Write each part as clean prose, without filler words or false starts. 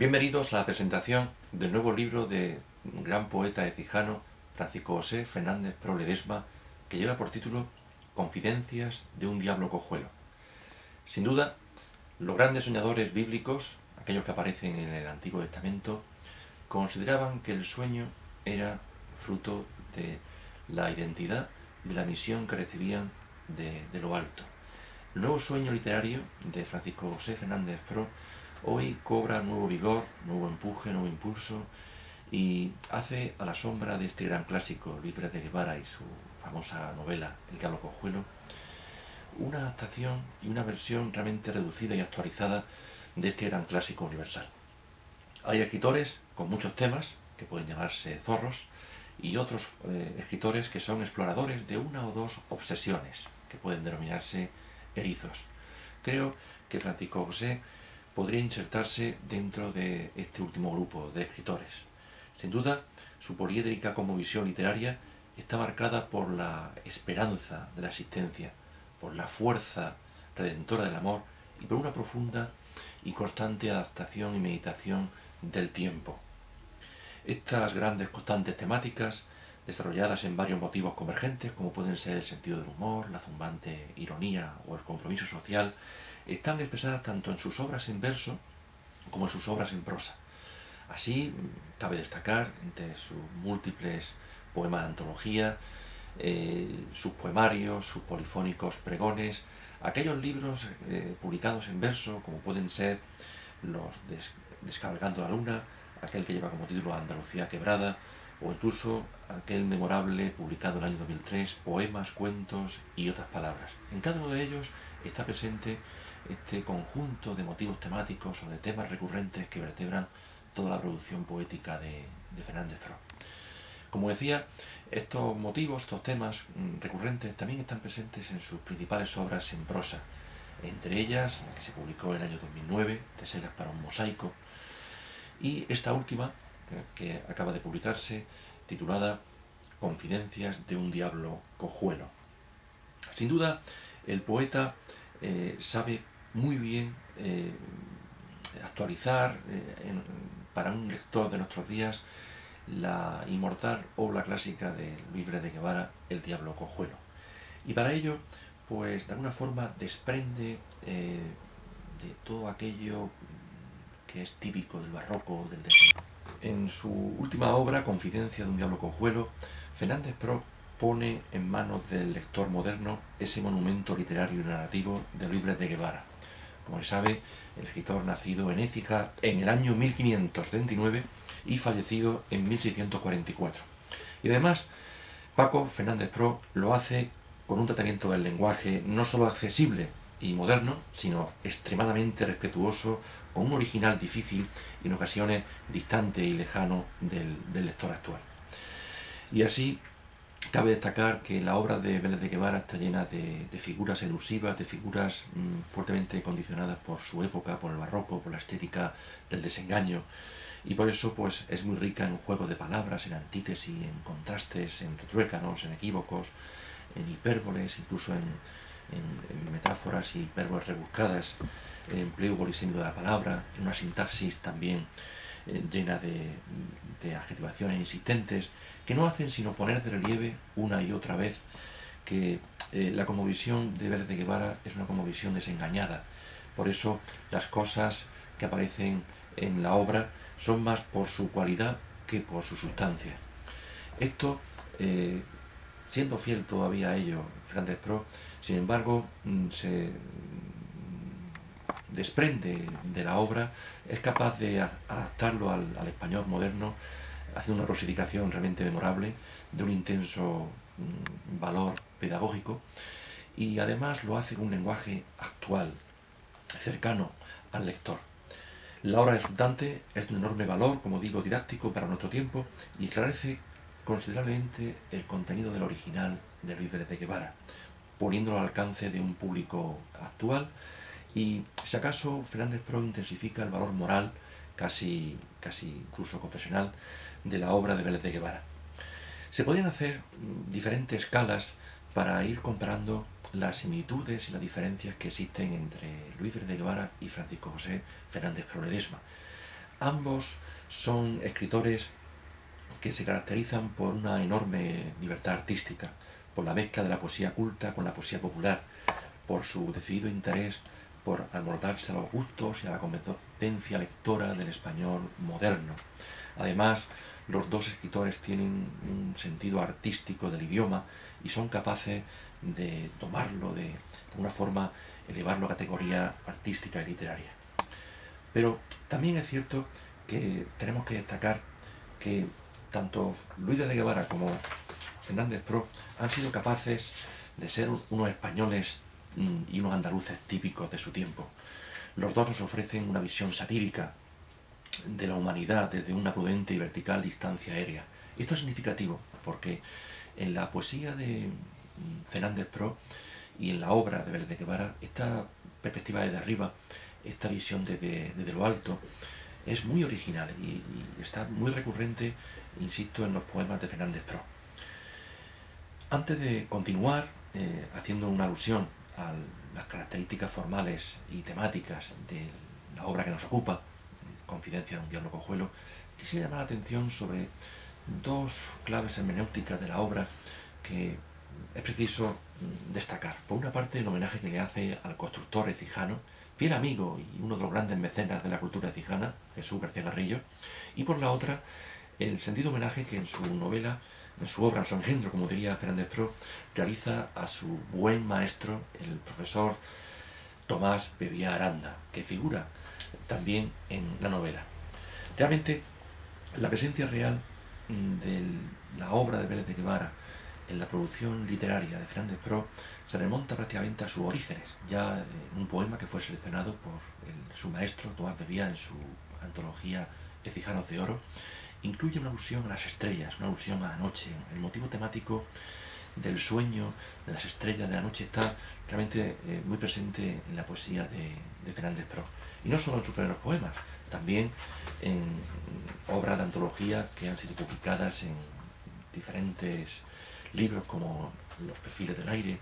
Bienvenidos a la presentación del nuevo libro del gran poeta ecijano Francisco José Fernández Pro Ledesma, que lleva por título Confidencias de un diablo cojuelo. Sin duda, los grandes soñadores bíblicos, aquellos que aparecen en el Antiguo Testamento, consideraban que el sueño era fruto de la identidad y de la misión que recibían de lo alto. El nuevo sueño literario de Francisco José Fernández Pro hoy cobra nuevo vigor, nuevo empuje, nuevo impulso, y hace, a la sombra de este gran clásico, Luis Pérez de Guevara y su famosa novela El diablo cojuelo, una adaptación y una versión realmente reducida y actualizada de este gran clásico universal. Hay escritores con muchos temas, que pueden llamarse zorros, y otros escritores que son exploradores de una o dos obsesiones, que pueden denominarse erizos. Creo que Francisco José podría insertarse dentro de este último grupo de escritores. Sin duda, su poliédrica cosmovisión literaria está marcada por la esperanza de la existencia, por la fuerza redentora del amor y por una profunda y constante adaptación y meditación del tiempo. Estas grandes constantes temáticas, desarrolladas en varios motivos convergentes, como pueden ser el sentido del humor, la zumbante ironía o el compromiso social, están expresadas tanto en sus obras en verso como en sus obras en prosa. Así, cabe destacar entre sus múltiples poemas de antología, sus poemarios, sus polifónicos pregones, aquellos libros publicados en verso, como pueden ser los Descabalgando la Luna, aquel que lleva como título Andalucía Quebrada, o incluso aquel memorable publicado en el año 2003, Poemas, Cuentos y otras palabras. En cada uno de ellos está presente este conjunto de motivos temáticos o de temas recurrentes que vertebran toda la producción poética de Fernández Pro. Como decía, estos motivos, estos temas recurrentes también están presentes en sus principales obras en prosa, entre ellas la que se publicó en el año 2009, Teselas para un mosaico, y esta última, que acaba de publicarse, titulada Confidencias de un diablo cojuelo. Sin duda, el poeta sabe muy bien actualizar para un lector de nuestros días la inmortal obra clásica de Luis Pérez de Guevara, El diablo cojuelo. Y para ello, pues de alguna forma desprende de todo aquello que es típico del barroco, del desengaño. En su última obra, Confidencia de un diablo cojuelo, Fernández Pro pone en manos del lector moderno ese monumento literario y narrativo de Luis Pérez de Guevara. Como se sabe, el escritor nacido en Écija en el año 1539 y fallecido en 1644. Y además, Paco Fernández Pro lo hace con un tratamiento del lenguaje no solo accesible y moderno, sino extremadamente respetuoso, con un original difícil y en ocasiones distante y lejano del lector actual. Y así, cabe destacar que la obra de Pérez de Guevara está llena de figuras elusivas, de figuras fuertemente condicionadas por su época, por el barroco, por la estética del desengaño, y por eso pues es muy rica en juego de palabras, en antítesis, en contrastes, en retruécanos, en equívocos, en hipérboles, incluso en metáforas y hipérboles rebuscadas, en empleo polisémico de la palabra, en una sintaxis también llena de adjetivaciones insistentes, que no hacen sino poner de relieve una y otra vez que la cosmovisión de Pérez de Guevara es una cosmovisión desengañada. Por eso las cosas que aparecen en la obra son más por su cualidad que por su sustancia. Esto, siendo fiel todavía a ello Fernández Pro, sin embargo, se desprende de la obra, es capaz de adaptarlo al español moderno, haciendo una rosificación realmente memorable, de un intenso valor pedagógico, y además lo hace con un lenguaje actual, cercano al lector. La obra resultante es de un enorme valor, como digo, didáctico para nuestro tiempo, y esclarece considerablemente el contenido del original de Luis Pérez de Guevara, poniéndolo al alcance de un público actual, y si acaso Fernández Pro intensifica el valor moral, casi incluso confesional, de la obra de Pérez de Guevara. Se podrían hacer diferentes escalas para ir comparando las similitudes y las diferencias que existen entre Luis Pérez de Guevara y Francisco José Fernández Pro Ledesma. Ambos son escritores que se caracterizan por una enorme libertad artística, por la mezcla de la poesía culta con la poesía popular, por su decidido interés por amoldarse a los gustos y a la competencia lectora del español moderno. Además, los dos escritores tienen un sentido artístico del idioma y son capaces de tomarlo, de una forma elevarlo a categoría artística y literaria. Pero también es cierto que tenemos que destacar que tanto Luis de Guevara como Fernández Pro han sido capaces de ser unos españoles y unos andaluces típicos de su tiempo. Los dos nos ofrecen una visión satírica de la humanidad desde una prudente y vertical distancia aérea. Esto es significativo porque en la poesía de Fernández Pro y en la obra de Vélez de Guevara, esta perspectiva desde arriba, esta visión desde lo alto, es muy original y está muy recurrente, insisto, en los poemas de Fernández Pro. Antes de continuar, haciendo una alusión a las características formales y temáticas de la obra que nos ocupa, Confidencia de un diablo cojuelo, quisiera llamar la atención sobre dos claves hermenéuticas de la obra que es preciso destacar. Por una parte, el homenaje que le hace al constructor ecijano, fiel amigo y uno de los grandes mecenas de la cultura ecijana, Jesús García Garrillo, y por la otra, el sentido homenaje que en su novela, en su obra, en su engendro, como diría Fernández Pro, realiza a su buen maestro, el profesor Tomás Bebía Aranda, que figura también en la novela. Realmente, la presencia real de la obra de Vélez de Guevara en la producción literaria de Fernández Pro se remonta prácticamente a sus orígenes, ya en un poema que fue seleccionado por su maestro Tomás Bebía en su antología Ecijanos de Oro. Incluye una alusión a las estrellas, una alusión a la noche. El motivo temático del sueño, de las estrellas, de la noche, está realmente muy presente en la poesía de Fernández Pro. Y no solo en sus primeros poemas, también en obras de antología que han sido publicadas en diferentes libros como Los perfiles del aire,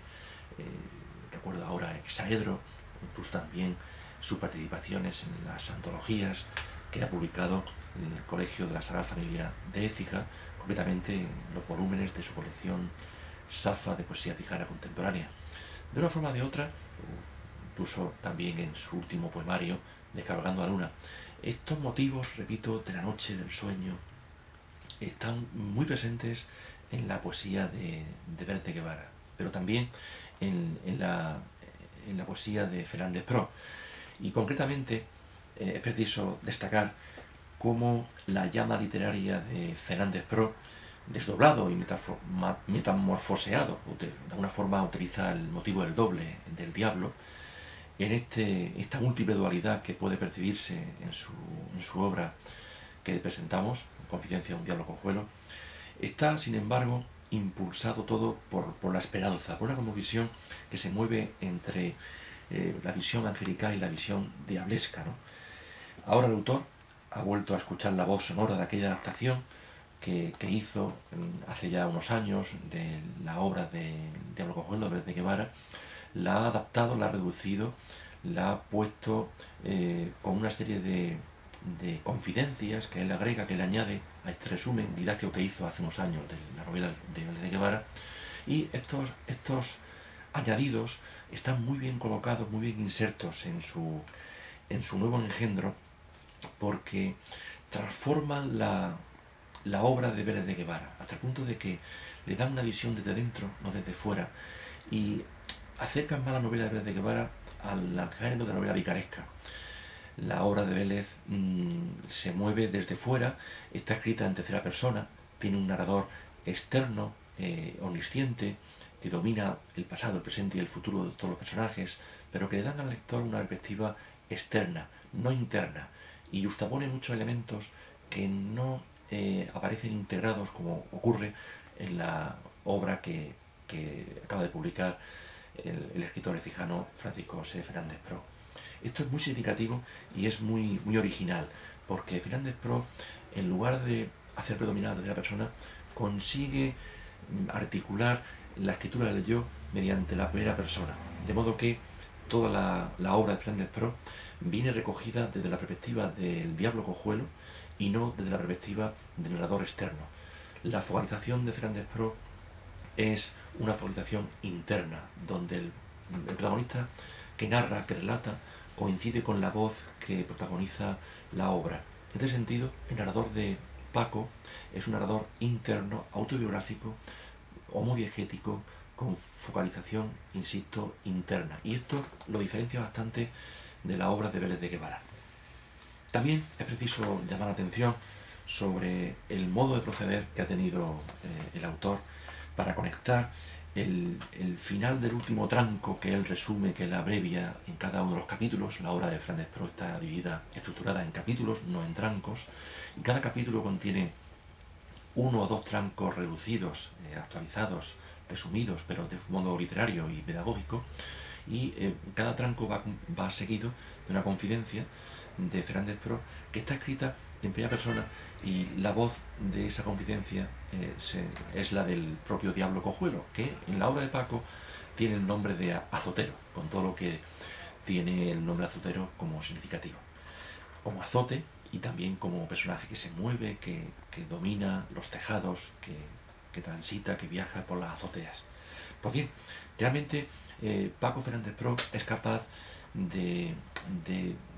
recuerdo ahora Hexaedro, incluso también sus participaciones en las antologías que ha publicado el Colegio de la Sagrada Familia de Écija, concretamente en los volúmenes de su colección Safa de poesía cijana contemporánea. De una forma o de otra, incluso también en su último poemario, Descabalgando la luna, estos motivos, repito, de la noche, del sueño, están muy presentes en la poesía de Vélez de Guevara, pero también en la poesía de Fernández Pro. Y concretamente es preciso destacar cómo la llama literaria de Fernández Pro, desdoblado y metamorfoseado, de alguna forma utiliza el motivo del doble, del diablo, en esta múltiple dualidad que puede percibirse en su obra que presentamos, Confidencia de un diablo cojuelo, está, sin embargo, impulsado todo por la esperanza, por una cosmovisión que se mueve entre la visión angelical y la visión diablesca, ¿no? Ahora el autor ha vuelto a escuchar la voz sonora de aquella adaptación que hizo hace ya unos años de la obra de Diablo Cojuelo de Vélez de Guevara, la ha adaptado, la ha reducido, la ha puesto con una serie de confidencias que él agrega, que le añade a este resumen didáctico que hizo hace unos años de la novela de Vélez de Guevara, y estos añadidos están muy bien colocados, muy bien insertos en su nuevo engendro, porque transforman la obra de Vélez de Guevara, hasta el punto de que le dan una visión desde dentro, no desde fuera, y acercan más la novela de Vélez de Guevara al género de novela picaresca. La obra de Vélez se mueve desde fuera, está escrita en tercera persona, tiene un narrador externo, omnisciente, que domina el pasado, el presente y el futuro de todos los personajes, pero que le dan al lector una perspectiva externa, no interna, y justapone muchos elementos que no aparecen integrados como ocurre en la obra que acaba de publicar el escritor ecijano Francisco José Fernández Pro. Esto es muy significativo y es muy original, porque Fernández Pro, en lugar de hacer predominar desde la persona, consigue articular la escritura del yo mediante la primera persona, de modo que toda la obra de Fernández Pro viene recogida desde la perspectiva del diablo cojuelo y no desde la perspectiva del narrador externo. La focalización de Fernández Pro es una focalización interna, donde el protagonista que narra, que relata, coincide con la voz que protagoniza la obra. En este sentido, el narrador de Paco es un narrador interno, autobiográfico, homodiegético, con focalización, insisto, interna. Y esto lo diferencia bastante de la obra de Vélez de Guevara. También es preciso llamar la atención sobre el modo de proceder que ha tenido el autor para conectar el final del último tranco que él resume, que él abrevia en cada uno de los capítulos. La obra de Fernández Pro está dividida, estructurada en capítulos, no en trancos, y cada capítulo contiene uno o dos trancos reducidos, actualizados, resumidos, pero de modo literario y pedagógico, y cada tranco va seguido de una confidencia de Fernández Pro que está escrita en primera persona, y la voz de esa confidencia es la del propio Diablo Cojuelo, que en la obra de Paco tiene el nombre de azotero, con todo lo que tiene el nombre azotero como significativo, como azote y también como personaje que se mueve, que domina los tejados, que transita, que viaja por las azoteas. Pues bien, realmente Paco Fernández Pro es capaz de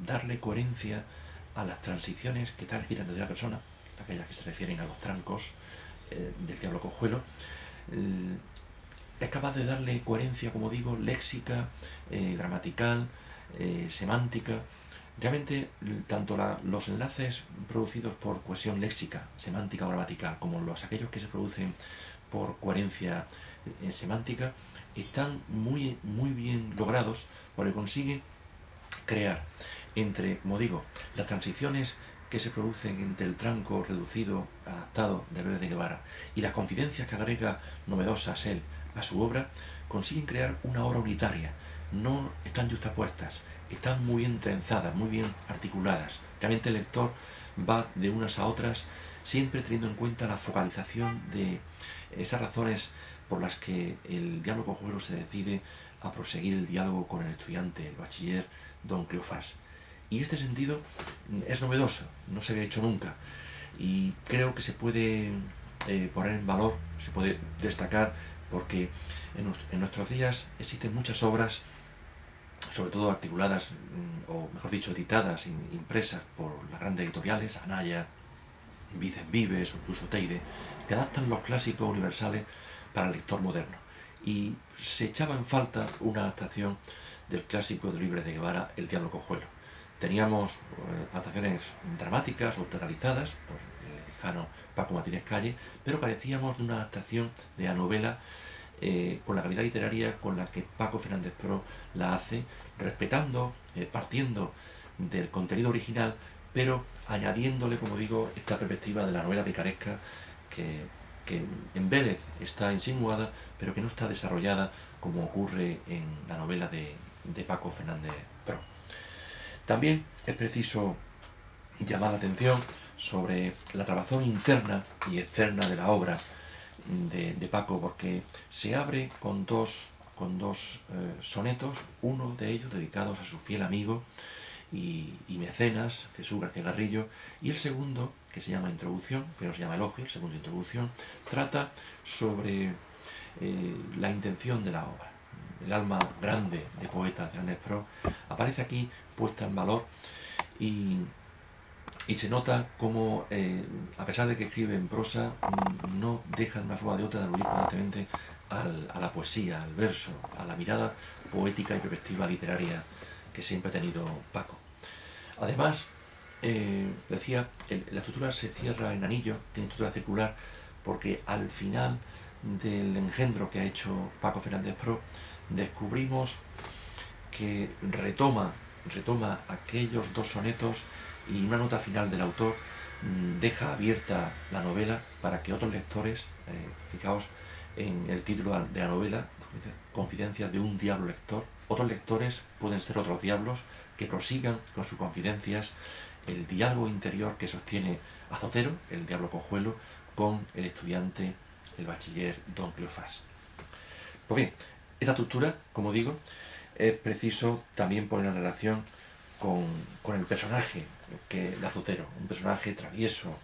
darle coherencia a las transiciones que están escritas desde la persona, aquellas que se refieren a los trancos del Diablo Cojuelo. Es capaz de darle coherencia, como digo, léxica, gramatical, semántica. Realmente, tanto los enlaces producidos por cohesión léxica, semántica o gramatical, como aquellos que se producen por coherencia semántica, están muy bien logrados, porque consiguen crear entre, como digo, las transiciones que se producen entre el tranco reducido, adaptado de Vélez de Guevara, y las confidencias que agrega novedosas él a su obra, consiguen crear una obra unitaria. No están justapuestas, están muy bien trenzadas, muy bien articuladas. Realmente el lector va de unas a otras, siempre teniendo en cuenta la focalización de esas razones por las que el Diablo Cojuelo se decide a proseguir el diálogo con el estudiante, el bachiller Don Cleofás. Y este sentido es novedoso, no se había hecho nunca, y creo que se puede poner en valor, se puede destacar, porque en nuestros días existen muchas obras, sobre todo articuladas, o mejor dicho, editadas, impresas por las grandes editoriales, Anaya, Vicens Vives o incluso Teide, que adaptan los clásicos universales para el lector moderno. Y se echaba en falta una adaptación del clásico de Vélez de Guevara, El Diablo Cojuelo. Teníamos adaptaciones dramáticas o teatralizadas por el lejano Paco Martínez Calle, pero carecíamos de una adaptación de la novela con la calidad literaria con la que Paco Fernández Pro la hace, respetando, partiendo del contenido original, pero añadiéndole, como digo, esta perspectiva de la novela picaresca que en Vélez está insinuada, pero que no está desarrollada como ocurre en la novela de Paco Fernández Pro. También es preciso llamar la atención sobre la trabazón interna y externa de la obra de Paco, porque se abre con dos sonetos, uno de ellos dedicados a su fiel amigo y mecenas, Jesús García Garrillo, y el segundo, que se llama Introducción, primero se llama Elogio, el segundo Introducción, trata sobre la intención de la obra. El alma grande de poeta Fernández Pro aparece aquí puesta en valor, y se nota como, a pesar de que escribe en prosa, no deja de una forma o de otra de aludir constantemente a la poesía, al verso, a la mirada poética y perspectiva literaria que siempre ha tenido Paco. Además, decía, la estructura se cierra en anillo, tiene estructura circular, porque al final del engendro que ha hecho Paco Fernández Pro, descubrimos que retoma aquellos dos sonetos, y una nota final del autor deja abierta la novela para que otros lectores, fijaos en el título de la novela, Confidencias de un diablo lector, otros lectores pueden ser otros diablos que prosigan con sus confidencias el diálogo interior que sostiene Azotero, el Diablo Cojuelo, con el estudiante, el bachiller Don Cleofás. Pues bien, esta estructura, como digo, Es preciso también poner en relación con el personaje de Azotero, un personaje travieso,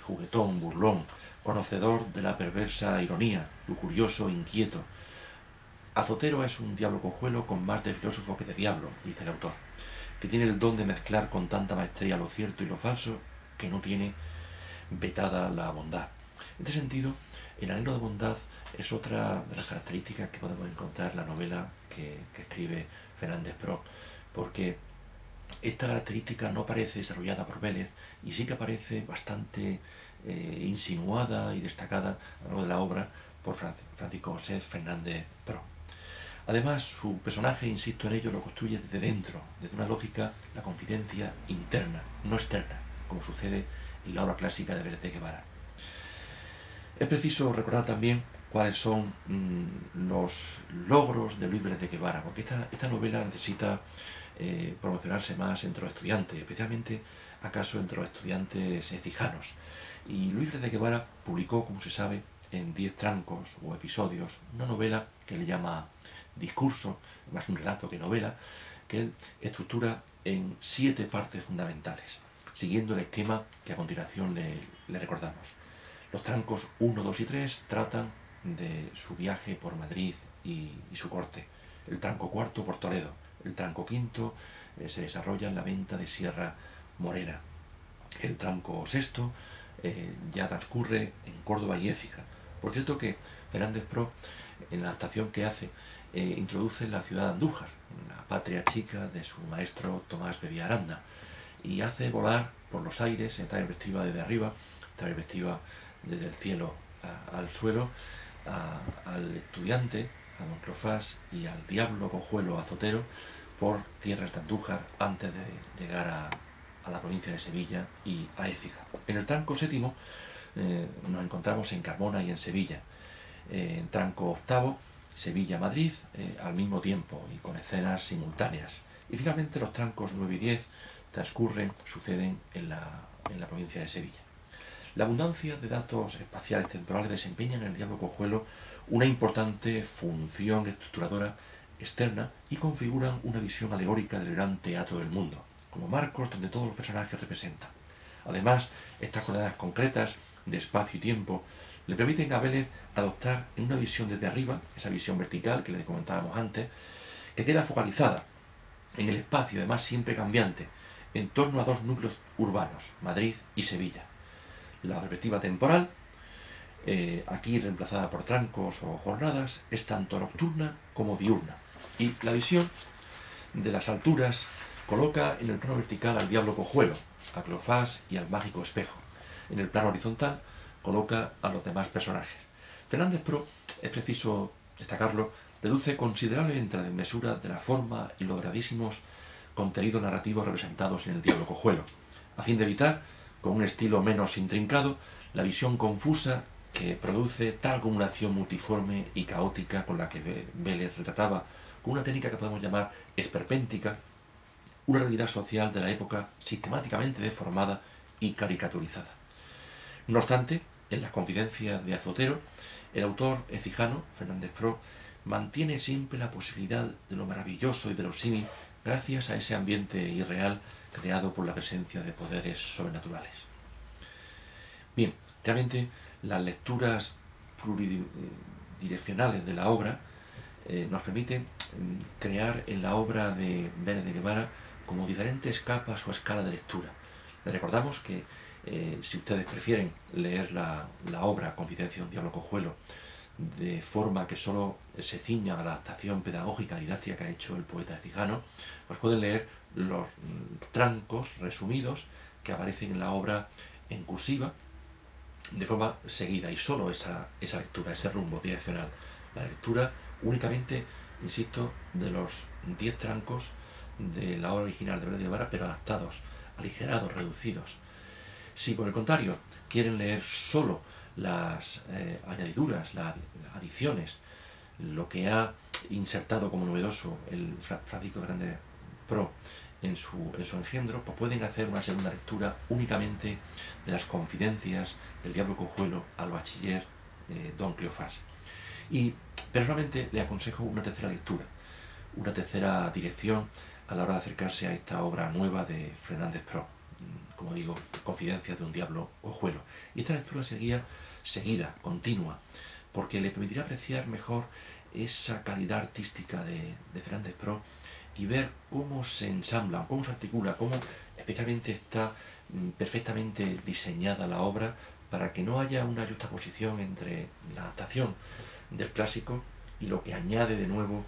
juguetón, burlón, conocedor de la perversa ironía, lujurioso, inquieto. Azotero es un diablo cojuelo con más de filósofo que de diablo, dice el autor, que tiene el don de mezclar con tanta maestría lo cierto y lo falso que no tiene vetada la bondad. En este sentido, el anhelo de bondad es otra de las características que podemos encontrar en la novela que escribe Fernández Pro, porque esta característica no aparece desarrollada por Vélez y sí que aparece bastante insinuada y destacada a lo largo de la obra por Francisco José Fernández Pro. Además, su personaje, insisto en ello, lo construye desde dentro, desde una lógica, la confidencia interna, no externa, como sucede en la obra clásica de Vélez de Guevara. Es preciso recordar también cuáles son los logros de Luis Vélez de Guevara, porque esta novela necesita promocionarse más entre los estudiantes, especialmente acaso entre los estudiantes cijanos. Y Luis Vélez de Guevara publicó, como se sabe, en 10 trancos o episodios, una novela que le llama Discurso, más un relato que novela, que él estructura en 7 partes fundamentales, siguiendo el esquema que a continuación le recordamos. Los trancos 1, 2 y 3 tratan de su viaje por Madrid y su corte. El tranco cuarto por Toledo. El tranco quinto se desarrolla en la venta de Sierra Morena. El tranco sexto ya transcurre en Córdoba y Écija. Por cierto que Fernández Pro, en la adaptación que hace, introduce la ciudad de Andújar, la patria chica de su maestro Tomás Bebía Aranda, y hace volar por los aires, en esta perspectiva desde arriba, esta perspectiva desde el cielo al suelo, al estudiante, a don Cleofás y al diablo cojuelo Azotero por tierras de Andújar antes de llegar a la provincia de Sevilla y a Écija. En el tranco séptimo nos encontramos en Carmona y en Sevilla. En tranco octavo, Sevilla-Madrid al mismo tiempo y con escenas simultáneas. Y finalmente los trancos 9 y 10 suceden en la provincia de Sevilla. La abundancia de datos espaciales temporales desempeña en el diablo cojuelo una importante función estructuradora externa y configuran una visión alegórica del gran teatro del mundo, como marcos donde todos los personajes representan. Además, estas coordenadas concretas de espacio y tiempo le permiten a Vélez adoptar en una visión desde arriba, esa visión vertical que le comentábamos antes, que queda focalizada en el espacio, además siempre cambiante, en torno a 2 núcleos urbanos, Madrid y Sevilla. La perspectiva temporal, aquí reemplazada por trancos o jornadas, es tanto nocturna como diurna. Y la visión de las alturas coloca en el plano vertical al diablo cojuelo, a Cleofás y al mágico espejo. En el plano horizontal coloca a los demás personajes. Fernández Pro, es preciso destacarlo, reduce considerablemente la desmesura de la forma y los gravísimos contenidos narrativos representados en el diablo cojuelo, a fin de evitar, con un estilo menos intrincado, la visión confusa que produce tal acumulación multiforme y caótica con la que Vélez retrataba, con una técnica que podemos llamar esperpéntica, una realidad social de la época sistemáticamente deformada y caricaturizada. No obstante, en las confidencias de Azotero, el autor ecijano, Fernández Pro, mantiene siempre la posibilidad de lo maravilloso y verosímil gracias a ese ambiente irreal creado por la presencia de poderes sobrenaturales. Bien, realmente las lecturas pluridireccionales de la obra nos permiten crear en la obra de Vélez de Guevara como diferentes capas o escalas de lectura. Les recordamos que si ustedes prefieren leer la obra Confidencia de un diablo cojuelo de forma que solo se ciña a la adaptación pedagógica y didáctica que ha hecho el poeta ecijano, pues pueden leer los trancos resumidos que aparecen en la obra en cursiva de forma seguida, y solo esa lectura, ese rumbo direccional. La lectura únicamente, insisto, de los 10 trancos de la obra original de Vélez de Guevara, pero adaptados, aligerados, reducidos. Si por el contrario quieren leer solo las añadiduras, las adiciones, lo que ha insertado como novedoso el Francisco Fernández Pro en su engendro, pues pueden hacer una segunda lectura únicamente de las confidencias del diablo cojuelo al bachiller don Cleofás. Y personalmente le aconsejo una tercera lectura, una tercera dirección a la hora de acercarse a esta obra nueva de Fernández Pro, como digo, Confidencias de un diablo cojuelo. Y esta lectura seguida, continua, porque le permitirá apreciar mejor esa calidad artística de Fernández Pro y ver cómo se ensambla, cómo se articula, cómo especialmente está perfectamente diseñada la obra para que no haya una juxtaposición entre la adaptación del clásico y lo que añade de nuevo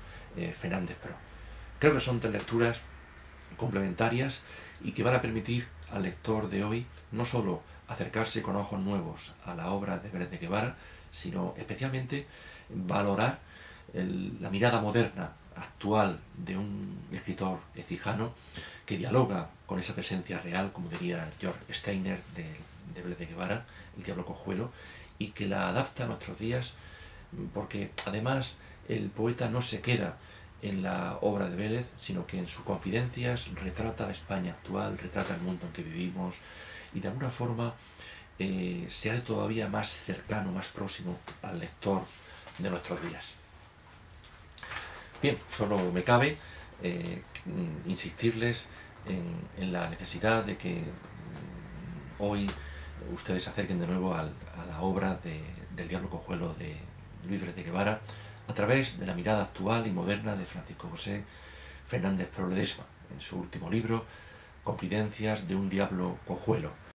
Fernández Pro. Creo que son tres lecturas complementarias y que van a permitir al lector de hoy no solo acercarse con ojos nuevos a la obra de Vélez de Guevara, sino especialmente valorar la mirada moderna, actual, de un escritor ecijano que dialoga con esa presencia real, como diría George Steiner de Vélez de Guevara, El diablo cojuelo, y que la adapta a nuestros días, porque además el poeta no se queda en la obra de Vélez, sino que en sus confidencias retrata la España actual, retrata el mundo en que vivimos, y de alguna forma se hace todavía más cercano, más próximo al lector de nuestros días. Bien, solo me cabe insistirles en la necesidad de que hoy ustedes se acerquen de nuevo a la obra del diablo cojuelo de Luis Vélez de Guevara a través de la mirada actual y moderna de Francisco José Fernández Pro Ledesma, en su último libro, Confidencias de un diablo cojuelo.